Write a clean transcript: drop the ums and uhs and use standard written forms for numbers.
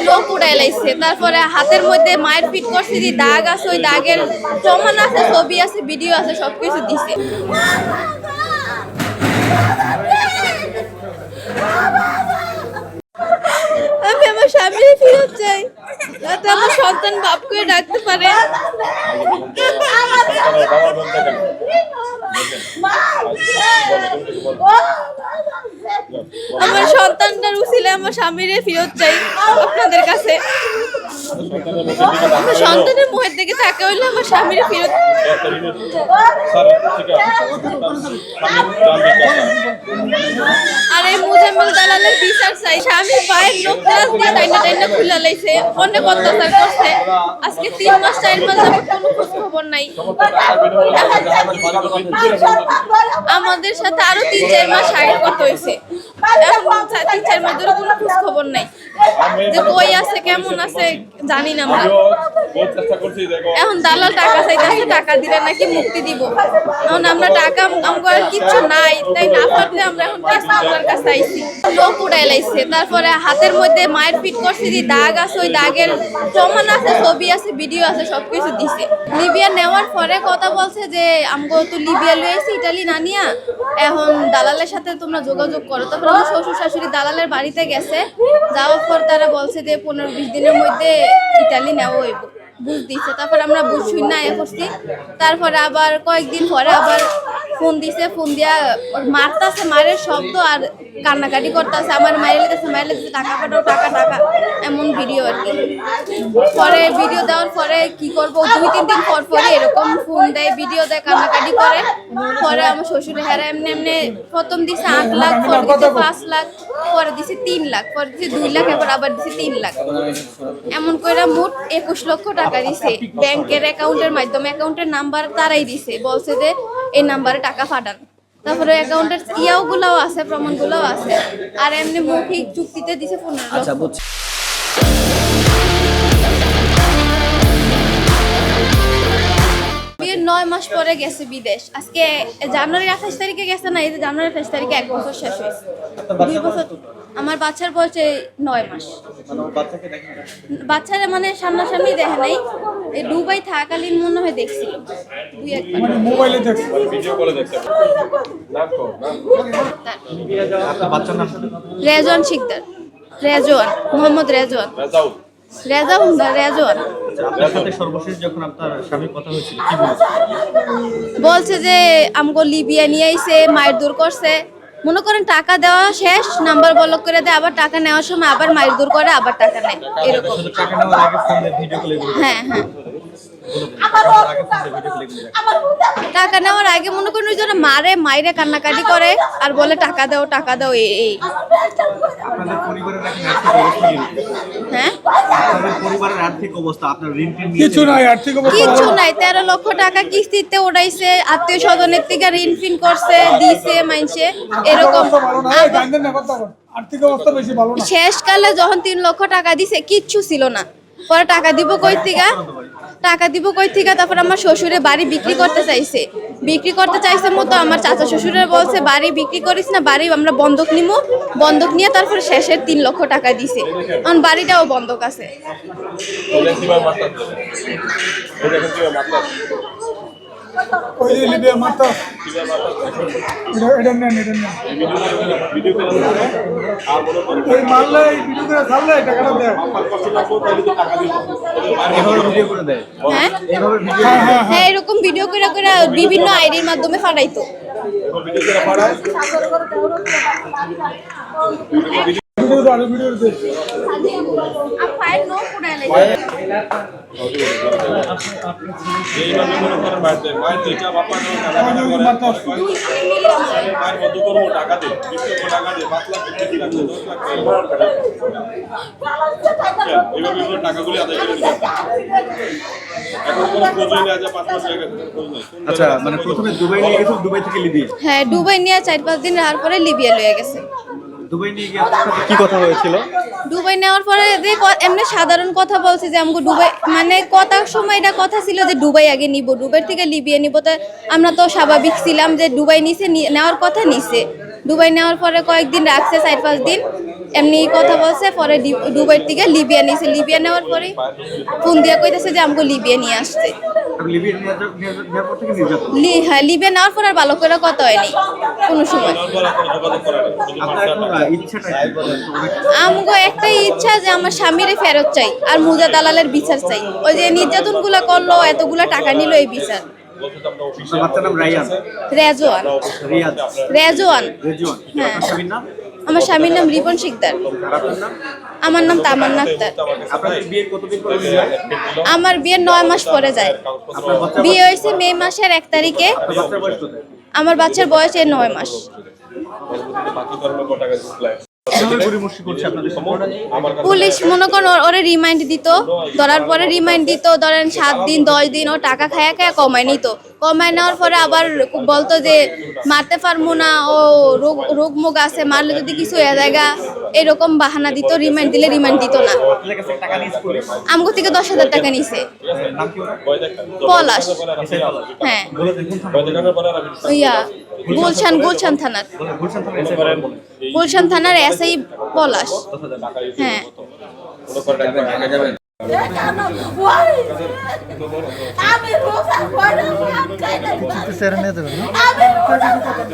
লোক উড়াই লাইছে। তারপরে হাতের মধ্যে মায়ের পিট করছে, যে দাগ আছে, ওই দাগের প্রমাণ আছে, ছবি আছে, ভিডিও আছে, সবকিছু দিছে। আমি আমার স্বামী ফিরত চাই, যাতে আমার সন্তান বাপ করে ডাকতে পারে। আমার সন্তানটার উচিলে আমার স্বামীরে ফিরত চাই আপনাদের কাছে। আমার সন্তানের মুখের দিকে তাকে হইলে আমার স্বামীরে ফিরত। আর এই মুজাম্মেল দালালের বিচার চাই। স্বামী পায়ের নখ দিয়ে টাইনা টাইনা খুলে লাইছে, অনেক অত্যাচার করছে। আজকে 3 মাস 4 মাস যাবত কোনো খোঁজ খবর নাই। আমাদের সাথে আরো 3-4 মাস আগের কথা হয়েছে, এখন 3-4 মাস ধরে কোনো খোঁজ খবর নাই, যে কই আছে কেমন আছে জানি না আমরা। এখন দালাল টাকা চাইতেছে, টাকা দিলে নাকি মুক্তি দিব। এখন আমরা টাকা আমার কিচ্ছু নাই, তাই না পারলে আমরা এখন আপনার কাছে আইছি। লোক উড়াই লাইছে। তারপরে হাতের মধ্যে মায়ের পিট করছে, যে দাগ আছে, ওই দাগের প্রমাণ আছে, ছবি আছে, ভিডিও আছে, সবকিছু দিছে। লিবিয়া নেওয়ার পরে কথা বলছে যে আমগো তো লিবিয়া লইছি, ইটালি না নিয়া, এখন দালালের সাথে তোমরা যোগাযোগ করো। তারপর আমার শ্বশুর শাশুড়ি দালালের বাড়িতে গেছে, যাওয়ার পর তারা বলছে যে 15-20 দিনের মধ্যে ইটালি নেওয়া হইব, বুঝ দিচ্ছে। তারপর আমরা বুঝ শুই না করছি। তারপরে আবার কয়েকদিন পরে আবার ফোন দিছে, ফোন দিয়া মারতাছে, মারের শব্দ আর কান্নাকাটি করতেছে। আমার মায়ের লেগেছে টাকা পাঠাও, টাকা টাকা, এমন ভিডিও আর কি। পরে ভিডিও দেওয়ার পরে কি করবো, 2-3 দিন পর পরে এরকম ফোন দেয়, ভিডিও দেয়, কান্নাকাটি করে। পরে আমার শ্বশুরে হেরা এমনি এমনি প্রথম দিছে 8 লাখ, পরে দিছে 5 লাখ, পরে দিছে 3 লাখ, পরে দিছে 2 লাখ, এবার আবার দিছে 3 লাখ। এমন করে মোট 21 লক্ষ টাকা দিছে ব্যাংকের অ্যাকাউন্টের মাধ্যমে। অ্যাকাউন্টের নাম্বার তারাই দিছে, বলছে যে এই নাম্বারে টাকা পাঠান। তারপরে অ্যাকাউন্টের গুলাও আছে, প্রমাণগুলোও আছে। আর এমনি মৌখিক চুক্তিতে দিছে 15 লক্ষ। আচ্ছা, বুঝছি। বিয়ের 9 মাস পরে গেছে বিদেশ। আজকে জানুয়ারি 28 তারিখে গেছে না, এই যে জানুয়ারি 28 তারিখে 1 বছর শেষ হয়েছে। 2 বছর। আমার বাচ্চার বয়স 9 মাস। বাচ্চারা মানে সামনাসামনি দেখে নাই, এই দুবাই থাকাকালীন মনে হয় দেখছিল 2-1 বার। মোবাইলে দেখছি, ভিডিও কলে দেখতে। বাচ্চার নাম রেজওয়ান শিকদার, রেজওয়ান, মোহাম্মদ রেজওয়ান, রেজওয়ান না রেজওয়ান। আপনার সাথে সর্বশেষ যখন আপনার স্বামী কথা হয়েছিল কি বলেছে? বলছে যে আমগো লিবিয়া নিয়ে আইছে, মায়ের দূর করছে। মনে করেন টাকা দেওয়া শেষ, নাম্বার ব্লক করে দেয়, আবার টাকা নেওয়ার সময় আবার মায়ের দূর করে, আবার টাকা নেয়, এরকম। শুধু টাকা নেওয়ার আগে ফোন দিয়ে ভিডিও কলে হ্যাঁ হ্যাঁ, টাকা নেওয়ার আগে মনে করেন ওই জন্য মায়েরে কান্নাকাটি করে আর বলে টাকা দাও, টাকা দাও, এই। আপনাদের পরিবারের এখন আর্থিক অবস্থা কি? হ্যাঁ, আপনাদের পরিবারের আর্থিক অবস্থা, আপনার ঋণ টিন নিয়ে কিছু নাই, আর্থিক অবস্থা কিছু নাই। 13 লক্ষ টাকা কিস্তিতে উঠাইছে, আত্মীয় স্বজনের থেকে ঋণ ফিন করছে, দিছে মাইনছে, এরকম। আর্থিক অবস্থা বেশি ভালো না। শেষকালে যখন 3 লক্ষ টাকা দিছে, কিচ্ছু ছিল না। পরে টাকা দিব কই থেকে, তারপর আমার শ্বশুরে বাড়ি বিক্রি করতে চাইছে মতো আমার চাচা শ্বশুরের বলছে বাড়ি বিক্রি করিস না, বাড়ি আমরা বন্ধক নিমু, বন্ধক নিয়ে তারপরে শেষের 3 লক্ষ টাকা দিছে। কারণ বাড়িটাও বন্ধক আছে। ওই যে লিবিয়া মাত্র এটা নেন, ওই মারলে এই ভিডিও করে ছাড়লে টাকাটা দেয়। এভাবে ভিডিও করে দেয়। হ্যাঁ এভাবে ভিডিও হ্যাঁ, এরকম ভিডিও করে বিভিন্ন আইডির মাধ্যমে ফাটাইতো। ভিডিও দেখ। টাকাগুলি আদায় করে নিতে। এখন কোনো খোঁজই নেই, আজ 5 মাস হয়ে গেছে, খোঁজ নেই। আচ্ছা, মানে প্রথমে দুবাই নিয়ে গেছে, দুবাই থেকে লিবিয়া। হ্যাঁ, দুবাই নিয়ে 4-5 দিন রাখার পরে লিবিয়া লয়ে গেছে। দুবাই নিয়ে গিয়ে আপনার সাথে কি কথা হয়েছিল? দুবাই নেওয়ার পরে যে এমনি সাধারণ কথা বলছে যে আমাকে দুবাই, মানে কথার সময় এটা কথা ছিল যে দুবাই আগে নিব, দুবাই থেকে লিবিয়া নিব। তো আমরা তো স্বাভাবিক ছিলাম যে দুবাই নিছে, নেওয়ার কথা নিছে। দুবাই নেওয়ার পরে কয়েকদিন রাখছে, 4-5 দিন। এমনি কথা বলছে, পরে দুবাই থেকে লিবিয়া নিয়েছে। লিবিয়া নেওয়ার পরে ফোন দিয়ে কইতেছে যে আমাকে লিবিয়া নিয়ে আসছে। হ্যাঁ, লিবিয়া নেওয়ার পর আর ভালো করে কথা হয়নি কোনো সময়। আমগো একটাই ইচ্ছা যে আমার স্বামীরে ফেরত চাই আর মুজা দালালের বিচার চাই। ওই যে নির্যাতন গুলা করলো, এতগুলা টাকা নিল, এই বিচার। রেজওয়ান। হ্যাঁ, আমার স্বামীর নাম রিপন শিকদার। আমার নাম তামান্না আক্তার। আমার বিয়ের 9 মাস পরে যায়। বিয়ে হয়েছে মে মাসের 1 তারিখে। আমার বাচ্চার বয়স 9 মাস। পুলিশ মনে করেন ওরে রিমাইন্ড দিত, ধরার পরে রিমাইন্ড দিত, ধরেন 7 দিন 10 দিন ও টাকা খায়া খায়া কমায় নিত। কমায় নেওয়ার পরে আবার বলতো যে মারতে পারবো না, ও রোগ মুগ আছে, মারলে যদি কিছু হয়ে জায়গা, এরকম বাহানা দিত। রিমাইন্ড দিলে রিমাইন্ড দিত না। আমগো থেকে 10,000 টাকা নিছে। পলাশ। হ্যাঁ, ইয়া গুলশান থানার। গুলশান থানার এসআই পলাশ। হ্যাঁ, আমি রোজা করে ভাত খাই না। আমি রোজা করে